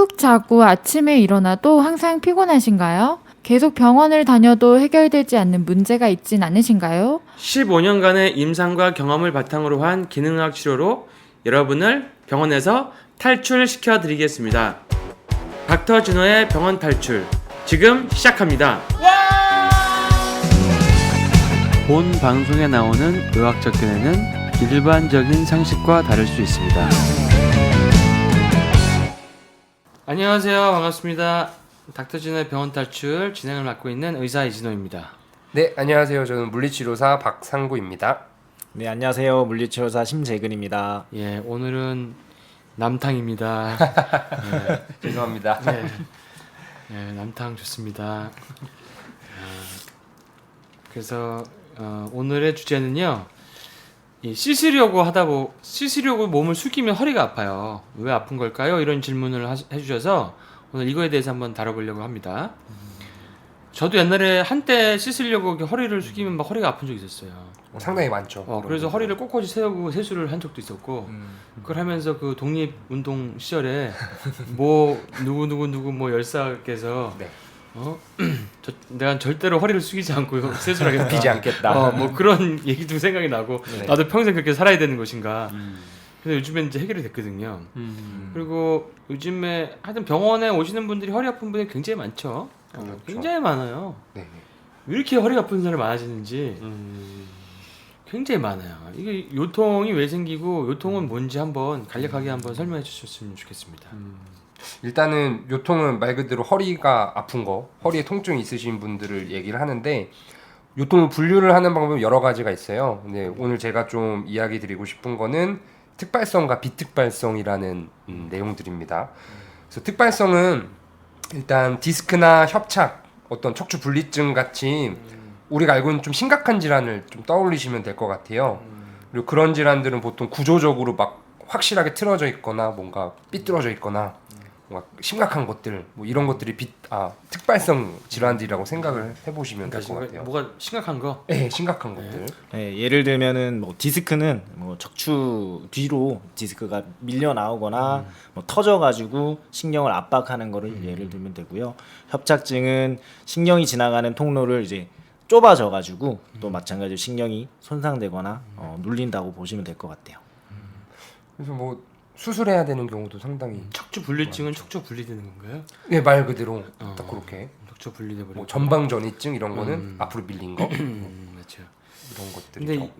푹 자고 아침에 일어나도 항상 피곤하신가요? 계속 병원을 다녀도 해결되지 않는 문제가 있진 않으신가요? 15년간의 임상과 경험을 바탕으로 한 기능학 치료로 여러분을 병원에서 탈출시켜 드리겠습니다. 닥터 진호의 병원 탈출 지금 시작합니다. 본 방송에 나오는 의학적 견해는 일반적인 상식과 다를 수 있습니다. 안녕하세요. 반갑습니다. 닥터 진호의 병원 탈출 진행을 맡고 있는 의사 이진호입니다. 네, 안녕하세요. 저는 물리치료사 박상구입니다. 네, 안녕하세요. 물리치료사 심재근입니다. 예, 오늘은 남탕입니다. 죄송합니다. 네. 네, 남탕 좋습니다. 그래서 오늘의 주제는요. 이 씻으려고 몸을 숙이면 허리가 아파요. 왜 아픈 걸까요? 이런 질문을 해주셔서 오늘 이거에 대해서 한번 다뤄보려고 합니다. 저도 옛날에 한때 씻으려고 이렇게 허리를 숙이면 막 허리가 아픈 적이 있었어요. 상당히 많죠. 그래서 허리를 꼿꼿이 세우고 세수를 한 적도 있었고 그걸 하면서 그 독립운동 시절에 뭐 누구 뭐 열사께서 네. 내가 절대로 허리를 숙이지 않고 세수를 하겠다. 비지 않겠다. 뭐 그런 얘기도 생각이 나고 네. 나도 평생 그렇게 살아야 되는 것인가. 그래서 요즘엔 이제 해결이 됐거든요. 그리고 요즘에 하여튼 병원에 오시는 분들이 허리 아픈 분이 굉장히 많죠. 그렇죠. 굉장히 많아요. 네. 왜 이렇게 허리가 아픈 사람이 많아지는지 굉장히 많아요. 이게 요통이 왜 생기고 요통은 뭔지 한번 간략하게 한번 설명해 주셨으면 좋겠습니다. 일단은 요통은 말 그대로 허리가 아픈 거, 허리에 통증이 있으신 분들을 얘기를 하는데 요통을 분류를 하는 방법이 여러 가지가 있어요. 근데 오늘 제가 좀 이야기 드리고 싶은 거는 특발성과 비특발성이라는 내용들입니다. 그래서 특발성은 일단 디스크나 협착, 어떤 척추 분리증 같이 우리가 알고 있는 좀 심각한 질환을 좀 떠올리시면 될 것 같아요. 그리고 그런 질환들은 보통 구조적으로 막 확실하게 틀어져 있거나 뭔가 삐뚤어져 있거나 뭔가 심각한 것들 뭐 이런 것들이 특발성 질환들이라고 생각을 해보시면 될 것 같아요. 뭐가 심각한 거? 네, 심각한 것들. 네, 예를 들면은 뭐 디스크는 뭐 척추 뒤로 디스크가 밀려 나오거나 뭐 터져가지고 신경을 압박하는 거를 예를 들면 되고요. 협착증은 신경이 지나가는 통로를 이제 좁아져가지고 또 마찬가지로 신경이 손상되거나 눌린다고 보시면 될 것 같아요. 그래서 뭐 수술해야 되는 경우도 상당히 척추 분리증은 척추 분리되는 건가요? 네, 말 그대로 딱 그렇게 척추 분리돼 버리고. 뭐 전방 전이증 이런 거는 앞으로 밀린 거 그렇죠. 이런 것들이죠.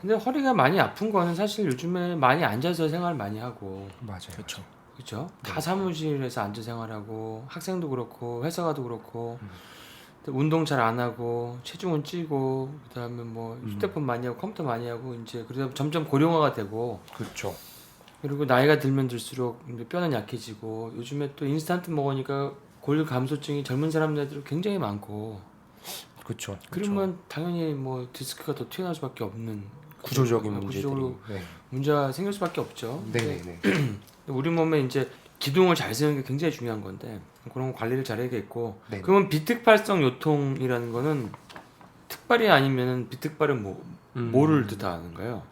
근데 허리가 많이 아픈 거는 사실 요즘에 많이 앉아서 생활 많이 하고 맞아요. 그렇죠. 그렇죠. 다 사무실에서 앉아 생활하고 학생도 그렇고 회사 가도 그렇고 운동 잘 안 하고 체중은 찌고 그다음에 뭐 휴대폰 많이 하고 컴퓨터 많이 하고 이제 그러다 점점 고령화가 되고 그렇죠. 그리고 나이가 들면 들수록 이제 뼈는 약해지고 요즘에 또 인스턴트 먹으니까 골 감소증이 젊은 사람들 굉장히 많고 그렇죠. 그러면 당연히 뭐 디스크가 더 튀어나올 수밖에 없는 구조적인 구조적으로 문제들이. 네. 문제가 생길 수밖에 없죠. 네네네. 우리 몸에 이제 기둥을 잘 쓰는 게 굉장히 중요한 건데 그런 거 관리를 잘해야겠고. 네네. 그러면 비특발성 요통이라는 거는 특발이 아니면 비특발은 뭐를 뜻하는가요?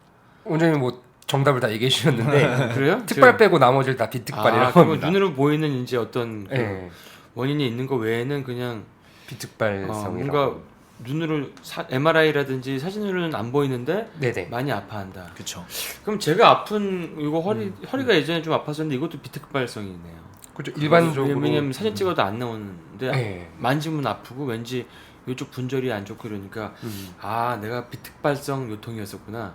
원장님 뭐 정답을 다 얘기해 주셨는데 그래요? 특발 빼고 나머지를 다 비특발이라고 그럼 합니다. 눈으로 보이는 이제 어떤 그 네. 원인이 있는 거 외에는 그냥 비특발성이라고. 뭔가 눈으로 MRI라든지 사진으로는 안 보이는데 네네. 많이 아파한다. 그렇죠. 그럼 제가 아픈 이거 허리가 예전에 좀 아팠었는데 이것도 비특발성이네요. 그렇죠. 일반적으로 왜냐면 사진 찍어도 안 나오는데 네. 만지면 아프고 왠지 이쪽 분절이 안 좋고 그러니까 내가 비특발성 요통이었었구나.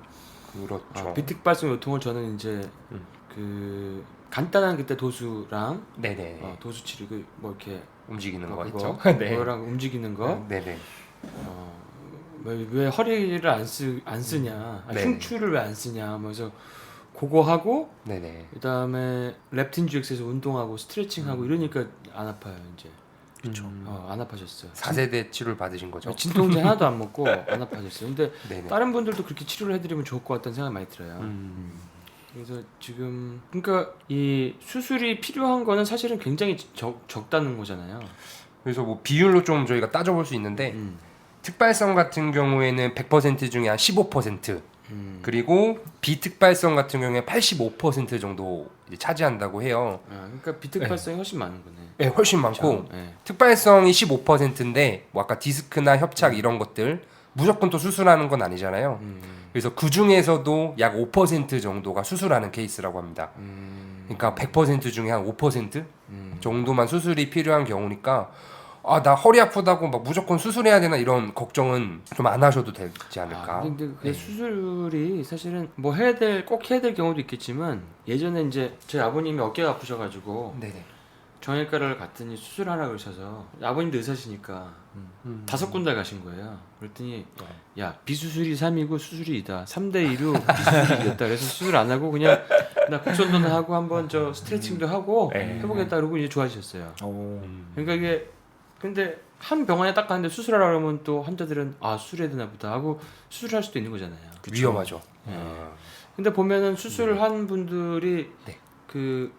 그렇죠. 비특발성 요통을 저는 이제 그 간단한 그때 도수랑 네네. 도수 치료 뭐 이렇게 움직이는 거 그거, 있죠. 그거랑 움직이는 거. 네네. 왜 허리를 안 쓰냐, 네네. 흉추를 왜 안 쓰냐, 그래서 그거 하고 네네. 그다음에 렙틴 GX에서 운동하고 스트레칭하고 이러니까 안 아파요 이제. 그렇죠. 안 아파졌어요. 4세대 치료를 받으신 거죠. 진통제 하나도 안 먹고 안 아파졌어요. 근데 네네. 다른 분들도 그렇게 치료를 해드리면 좋을 것 같다는 생각이 많이 들어요. 그래서 지금 그러니까 이 수술이 필요한 거는 사실은 굉장히 적다는 거잖아요. 그래서 뭐 비율로 좀 저희가 따져볼 수 있는데 특발성 같은 경우에는 100% 중에 한 15% 그리고 비특발성 같은 경우에 85% 정도 이제 차지한다고 해요. 그러니까 비특발성이 훨씬 많은 거네. 네, 훨씬 많고 네. 특발성이 15%인데 뭐 아까 디스크나 협착 이런 것들 무조건 또 수술하는 건 아니잖아요. 그래서 그 중에서도 약 5% 정도가 수술하는 케이스라고 합니다. 그러니까 100% 중에 한 5% 정도만 수술이 필요한 경우니까 아, 나 허리 아프다고 막 무조건 수술해야 되나 이런 걱정은 좀 안 하셔도 되지 않을까. 근데 그 네. 수술이 사실은 뭐 꼭 해야 될 경우도 있겠지만 예전에 이제 저희 아버님이 어깨가 아프셔가지고 네네. 정형외과를 갔더니 수술하라 그러셔서 아버님도 의사시니까 5군데 가신 거예요. 그랬더니 야 비수술이 3이고 수술이 2다. 3대 2로 비수술이 이겼다. 그래서 수술 안 하고 그냥 나 곡선도는 하고 한번 저 스트레칭도 하고 해보겠다 그러고 이제 좋아지셨어요. 그러니까 이게 근데 한 병원에 딱 가는데 수술하라 그러면 또 환자들은 아 수술해야 되나 보다 하고 수술할 수도 있는 거잖아요. 위험하죠. 근데 보면은 수술한 분들이 네. 그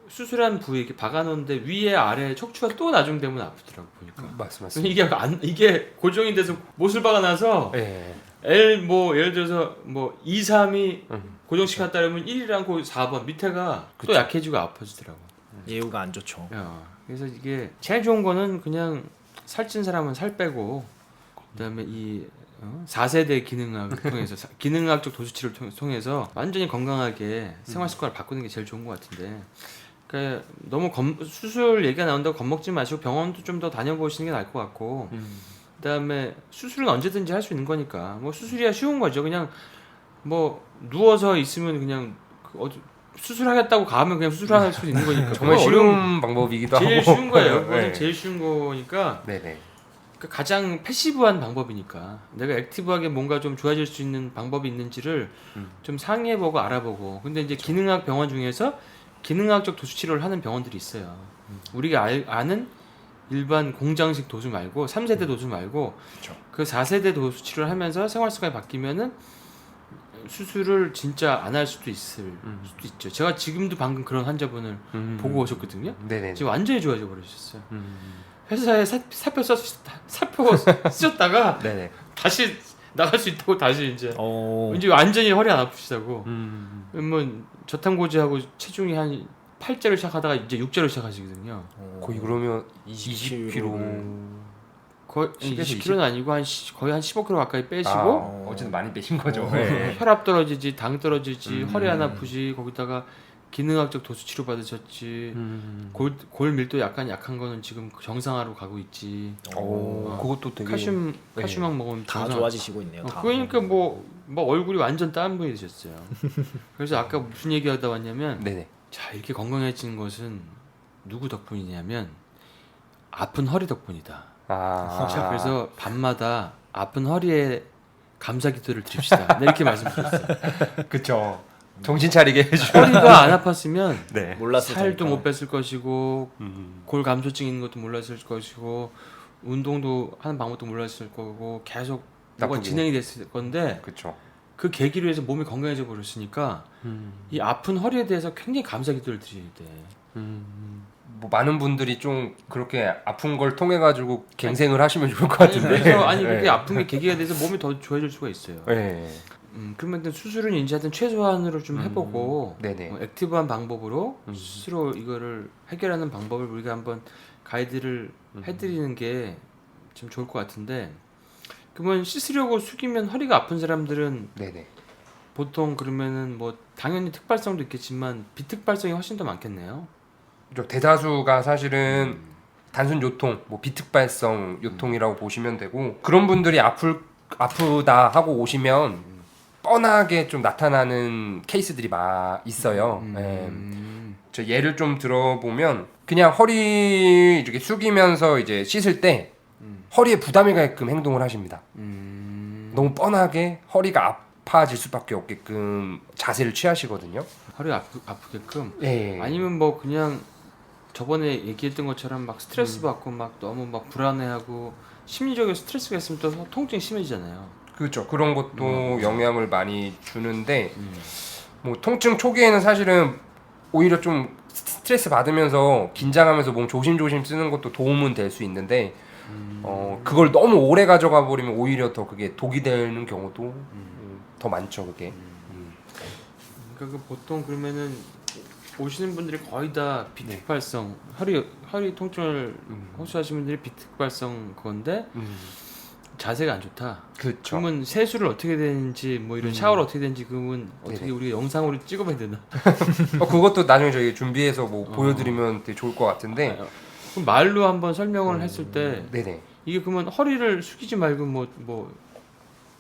수술한 부위 이렇게 박아놓는데 위에 아래 척추가 또 나중되면 아프더라고 보니까. 맞습니다. 이게 고정이 돼서 못을 박아놔서 네. 예를 들어서 뭐 2, 3이 고정시켰다 그러면 1이랑 그 4번 밑에가 또 약해지고 아파지더라고. 예후가 안 좋죠. 그래서 이게 제일 좋은 거는 그냥 살찐 사람은 살 빼고 그다음에 이 4세대 기능학을 통해서 기능학적 도수치를 통해서 완전히 건강하게 생활 습관을 바꾸는 게 제일 좋은 것 같은데 그러니까 너무 수술 얘기가 나온다고 겁먹지 마시고 병원도 좀 더 다녀보시는 게 나을 것 같고 그다음에 수술은 언제든지 할 수 있는 거니까 뭐 수술이야 쉬운 거죠. 그냥 뭐 누워서 있으면 그냥 수술하겠다고 가면 그냥 수술할 수 있는 거니까 정말 쉬운 방법이기도 하고 제일 쉬운 거예요. 그거는 네. 제일 쉬운 거니까 네네. 가장 패시브한 방법이니까 내가 액티브하게 뭔가 좀 좋아질 수 있는 방법이 있는지를 좀 상의해보고 알아보고 근데 이제 기능학 병원 중에서 기능학적 도수 치료를 하는 병원들이 있어요. 우리가 아는 일반 공장식 도수 말고 3세대 도수 말고 그쵸. 그 4세대 도수 치료를 하면서 생활 습관이 바뀌면은 수술을 진짜 안 할 수도 있을 수도 있죠. 제가 지금도 방금 그런 환자분을 보고 오셨거든요. 네네. 지금 완전히 좋아져 버리셨어요. 회사에 사표 쓰셨다가 네네. 다시 나갈 수 있다고 다시 이제 오. 이제 완전히 허리 안 아프시다고. 뭐 저탄고지하고 체중이 한 8제로 시작하다가 이제 6제로 시작하시거든요. 거의 그러면 20kg. 20kg. 거의 20kg는 아니고 거의 한 15kg 가까이 빼시고 어쨌든 많이 빼신 거죠. 혈압 떨어지지, 당 떨어지지, 허리 안 아프지, 거기다가 기능학적 도수 치료 받으셨지, 골 밀도 약간 약한 거는 지금 정상화로 가고 있지. 그것도 되게 칼슘만 먹으면 다 좋아지시고 있네요. 다. 그러니까 뭐 얼굴이 완전 다른 분이 되셨어요. 그래서 아까 무슨 얘기하다 왔냐면, 네네. 자 이렇게 건강해진 것은 누구 덕분이냐면 아픈 허리 덕분이다. 자, 그래서 밤마다 아픈 허리에 감사 기도를 드립시다. 네, 이렇게 말씀드렸어요. 그쵸. 정신 차리게 해주고. 허리가 안 아팠으면 네. 몰랐을 살도 테니까. 못 뺐을 것이고 골 감소증 있는 것도 몰랐을 것이고 운동도 하는 방법도 몰랐을 거고 계속 뭐가 나쁘게. 진행이 됐을 건데 그쵸. 그 계기로 해서 몸이 건강해져 버렸으니까 이 아픈 허리에 대해서 굉장히 감사 기도를 드려야 돼. 뭐 많은 분들이 좀 그렇게 아픈 걸 통해 가지고 갱생을 하시면 좋을 것 같은데. 그래서 그렇게 네. 아픈 게 계기가 돼서 몸이 더 좋아질 수가 있어요. 네. 그러면 일단 수술은 이제 하여튼 최소한으로 좀 해보고 네네. 액티브한 방법으로 스스로 이거를 해결하는 방법을 우리가 한번 가이드를 해드리는 게 좀 좋을 것 같은데 그러면 씻으려고 숙이면 허리가 아픈 사람들은 네네. 보통 그러면은 뭐 당연히 특발성도 있겠지만 비특발성이 훨씬 더 많겠네요. 대다수가 사실은 단순 요통, 뭐 비특발성 요통이라고 보시면 되고 그런 분들이 아프다 하고 오시면 뻔하게 좀 나타나는 케이스들이 있어요. 저 예를 좀 들어보면 그냥 허리 이렇게 숙이면서 이제 씻을 때 허리에 부담이 가게끔 행동을 하십니다. 너무 뻔하게 허리가 아파질 수밖에 없게끔 자세를 취하시거든요. 허리 아프게끔. 예. 아니면 뭐 그냥 저번에 얘기했던 것처럼 막 스트레스 받고 막 너무 막 불안해하고 심리적인 스트레스가 있으면 또 통증이 심해지잖아요. 그렇죠. 그런 것도 영향을 많이 주는데 뭐 통증 초기에는 사실은 오히려 좀 스트레스 받으면서 긴장하면서 몸 조심조심 쓰는 것도 도움은 될 수 있는데 그걸 너무 오래 가져가 버리면 오히려 더 그게 독이 되는 경우도 더 많죠 그게. 그러니까 그 보통 그러면은 오시는 분들이 거의 다 비특발성 허리 통증을 호소하시는 분들이 비특발성 그건데 자세가 안 좋다. 그렇죠. 그러면 세수를 어떻게 되는지 뭐 이런 샤워를 어떻게 되는지 그러면 어떻게 네네. 우리가 영상으로 찍어봐야 되나? 그것도 나중에 저희 준비해서 뭐 보여드리면 되게 좋을 것 같은데. 그럼 말로 한번 설명을 했을 때 네네. 이게 그러면 허리를 숙이지 말고 뭐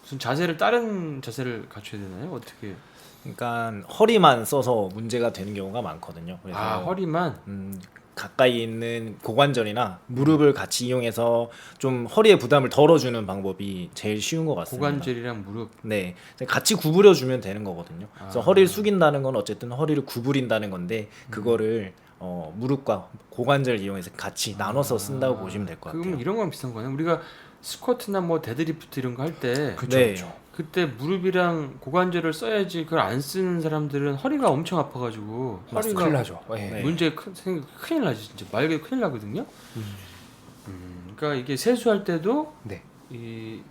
무슨 자세를 다른 자세를 갖춰야 되나요? 어떻게? 그러니까 허리만 써서 문제가 되는 경우가 많거든요. 그래서 허리만. 가까이 있는 고관절이나 무릎을 같이 이용해서 좀 허리의 부담을 덜어주는 방법이 제일 쉬운 것 같습니다. 고관절이랑 무릎. 네, 같이 구부려 주면 되는 거거든요. 그래서 허리를 숙인다는 건 어쨌든 허리를 구부린다는 건데 그거를 무릎과 고관절 이용해서 같이 나눠서 쓴다고 보시면 될 것 같아요. 그러면 이런 건 비슷한 거네. 우리가 스쿼트나 뭐 데드리프트 이런 거 할 때 네. 그때 무릎이랑 고관절을 써야지 그걸 안 쓰는 사람들은 허리가 엄청 아파가지고 허리가 큰일 나죠. 네. 문제 큰일 나지 진짜 말 그대로 큰일 나거든요. 그러니까 이게 세수할 때도 네. 이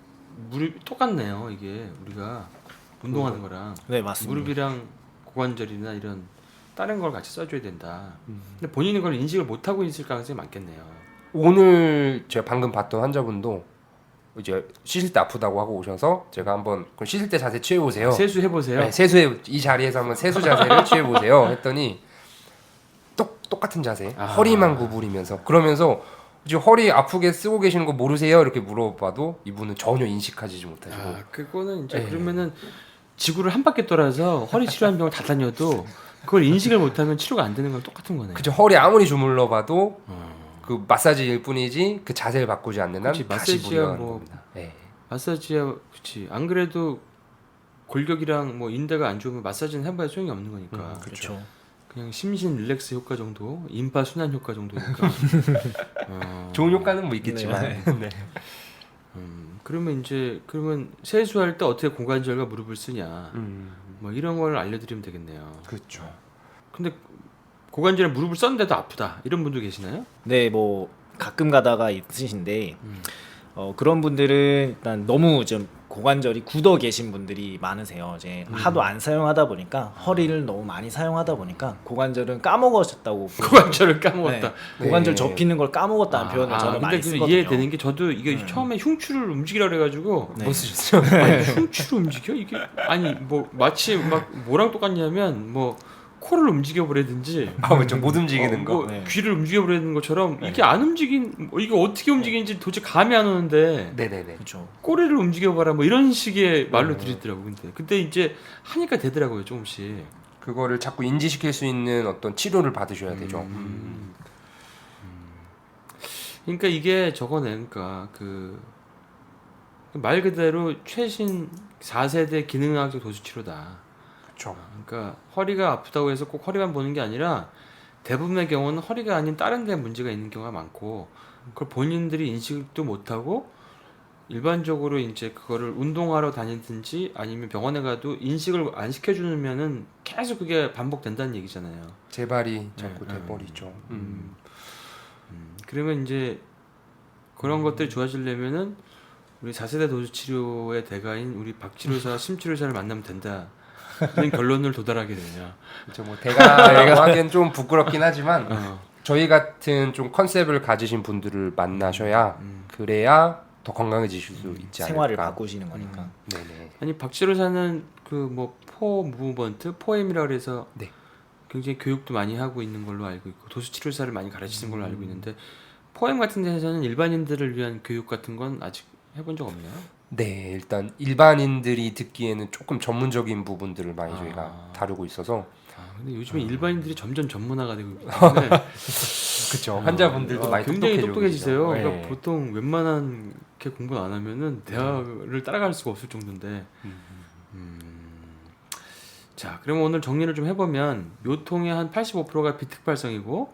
무릎이 똑같네요. 이게 우리가 운동하는 거랑 네, 맞습니다. 무릎이랑 고관절이나 이런 다른 걸 같이 써줘야 된다. 근데 본인이 그걸 인식을 못 하고 있을 가능성이 많겠네요. 오늘 제가 방금 봤던 환자분도 이제 씻을 때 아프다고 하고 오셔서 제가 한번 그럼 씻을 때 자세 취해 보세요. 세수 해보세요. 네, 세수해 이 자리에서 한번 세수 자세를 취해 보세요. 했더니 똑같은 자세, 허리만 구부리면서 그러면서 이제 허리 아프게 쓰고 계시는 거 모르세요? 이렇게 물어봐도 이분은 전혀 인식하지 못하시고. 그거는 이제 네. 그러면은 지구를 한 바퀴 돌아서 허리 치료하는 병을 다 다녀도 그걸 인식을 못하면 치료가 안 되는 건 똑같은 거네. 그죠? 허리 아무리 주물러봐도 그 마사지일 뿐이지 그 자세를 바꾸지 않는 한 그치, 다시 마사지야 무리가 가는 뭐 겁니다. 네. 마사지야, 그렇지. 안 그래도 골격이랑 뭐 인대가 안 좋으면 마사지는 해봐야 소용이 없는 거니까. 그렇죠. 그냥 심신 릴렉스 효과 정도, 임파 순환 효과 정도니까. 좋은 효과는 뭐 있겠지만. 네. 그러면 세수할 때 어떻게 고관절과 무릎을 쓰냐, 뭐 이런 걸 알려드리면 되겠네요. 그렇죠. 근데 고관절에 무릎을 썼는데도 아프다 이런 분도 계시나요? 네, 뭐 가끔 가다가 있으신데 그런 분들은 일단 너무 좀 고관절이 굳어 계신 분들이 많으세요. 이제 하도 안 사용하다 보니까 허리를 너무 많이 사용하다 보니까 고관절은 까먹으셨다고. 고관절을 까먹었다. 네, 고관절 네. 접히는 걸 까먹었다는 표현을 저는 근데 많이 그 쓰거든요. 이해되는 게 저도 이게 처음에 흉추를 움직이라 그래가지고 네. 뭐 쓰셨어요? 아니, 흉추를 움직여? 이게 아니 뭐 마치 막 뭐랑 똑같냐면 뭐 코를 움직여 버리든지 그렇죠. 못 움직이는 거. 뭐 네. 귀를 움직여 버리는 것처럼 이게 안 이게 어떻게 움직이는지 도저히 감이 안 오는데 네네네. 그렇죠. 꼬리를 움직여 봐라 뭐 이런 식의 말로 들리더라고. 근데 이제 하니까 되더라고요 조금씩. 그거를 자꾸 인지시킬 수 있는 어떤 치료를 받으셔야 되죠. 그러니까 이게 저거네. 그러니까 그 말 그대로 최신 4세대 기능학적 도수 치료다. 그렇죠. 그러니까 허리가 아프다고 해서 꼭 허리만 보는 게 아니라 대부분의 경우는 허리가 아닌 다른 데 문제가 있는 경우가 많고 그걸 본인들이 인식도 못하고 일반적으로 이제 그거를 운동하러 다니든지 아니면 병원에 가도 인식을 안 시켜주면은 계속 그게 반복된다는 얘기잖아요. 재발이 자꾸 네, 돼버리죠. 그러면 이제 그런 것들이 좋아지려면은 우리 4세대 도수 치료의 대가인 우리 박치료사, 심치료사를 만나면 된다. 는 결론을 도달하게 되냐. 그렇죠. 뭐 대가라고 하기엔 좀 부끄럽긴 하지만 저희 같은 좀 컨셉을 가지신 분들을 만나셔야 그래야 더 건강해지실 수 있지 않을까. 생활을 바꾸시는 거니까. 네네. 아니 박치료사는 그 뭐 포 무브먼트, 포엠이라 그래서 네. 굉장히 교육도 많이 하고 있는 걸로 알고 있고 도수 치료사를 많이 가르치는 걸로 알고 있는데 포엠 같은 데서는 일반인들을 위한 교육 같은 건 아직 해본 적 없나요? 네, 일단 일반인들이 듣기에는 조금 전문적인 부분들을 많이 저희가 다루고 있어서. 근데 요즘에 일반인들이 점점 전문화가 되고 있기 때문에 그렇죠. 환자분들도 많이 굉장히 똑똑해지고 똑똑해지세요. 계시죠. 그러니까 보통 웬만한 게 공부를 안 하면은 대학을 따라갈 수가 없을 정도인데. 자, 그러면 오늘 정리를 좀 해보면 요통의 한 85%가 비특발성이고,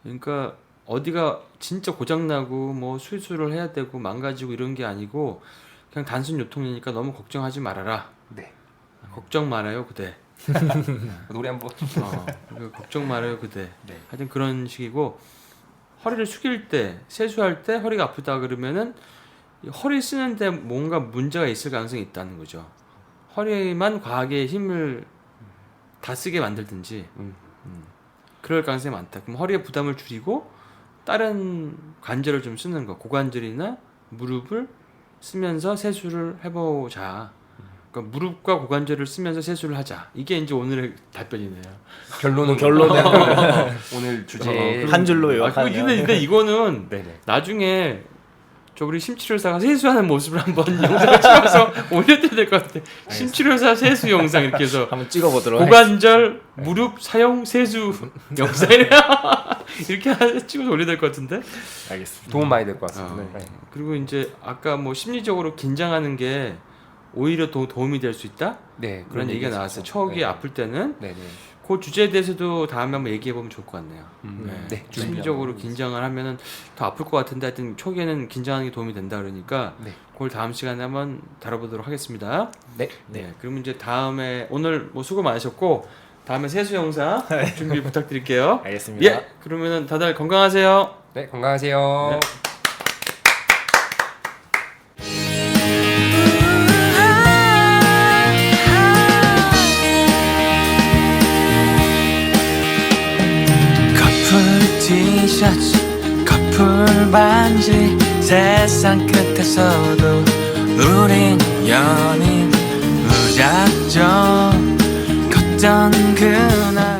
그러니까 어디가 진짜 고장나고 뭐 수술을 해야 되고 망가지고 이런 게 아니고 그냥 단순 요통이니까 너무 걱정하지 말아라. 네. 걱정 말아요 그대. 노래 한번. 그러니까 걱정 말아요 그대. 네. 하여튼 그런 식이고 허리를 숙일 때 세수할 때 허리가 아프다 그러면은 이 허리 쓰는데 뭔가 문제가 있을 가능성이 있다는 거죠. 허리만 과하게 힘을 다 쓰게 만들든지 그럴 가능성이 많다. 그럼 허리의 부담을 줄이고 다른 관절을 좀 쓰는 거, 고관절이나 무릎을 쓰면서 세수를 해보자. 그러니까 무릎과 고관절을 쓰면서 세수를 하자. 이게 이제 오늘의 답변이네요. 결론은 오늘 주제 한 줄로 아, 요약하면 근데 이거는 네네. 나중에 저 우리 심치료사가 세수하는 모습을 한번 영상을 찍어서 올려드려야 될 것 같아. 심치료사 세수 영상 이렇게 해서 한번 찍어보도록 고관절 무릎 사용 세수 영상을 이렇게 찍어서 올려야 될 것 같은데. 알겠습니다. 도움 많이 될 것 같습니다. 네. 그리고 이제 아까 뭐 심리적으로 긴장하는 게 오히려 도움이 될 수 있다. 네, 그런 얘기가 나왔어요. 척이 네. 아플 때는 네네. 그 주제에 대해서도 다음에 한번 얘기해 보면 좋을 것 같네요. 네. 심리적으로 긴장을 하면은 더 아플 것 같은데 하여튼 초기에는 긴장하는 게 도움이 된다 그러니까 네. 그걸 다음 시간에 한번 다뤄보도록 하겠습니다. 네. 네. 그러면 이제 다음에 오늘 뭐 수고 많으셨고 다음에 세수 영상 준비 부탁드릴게요. 알겠습니다. 예. 그러면은 다들 건강하세요. 네, 건강하세요. 네. 커플 티셔츠 커플 반지 세상 끝에서도 우린 연인 무작정 걷던 그날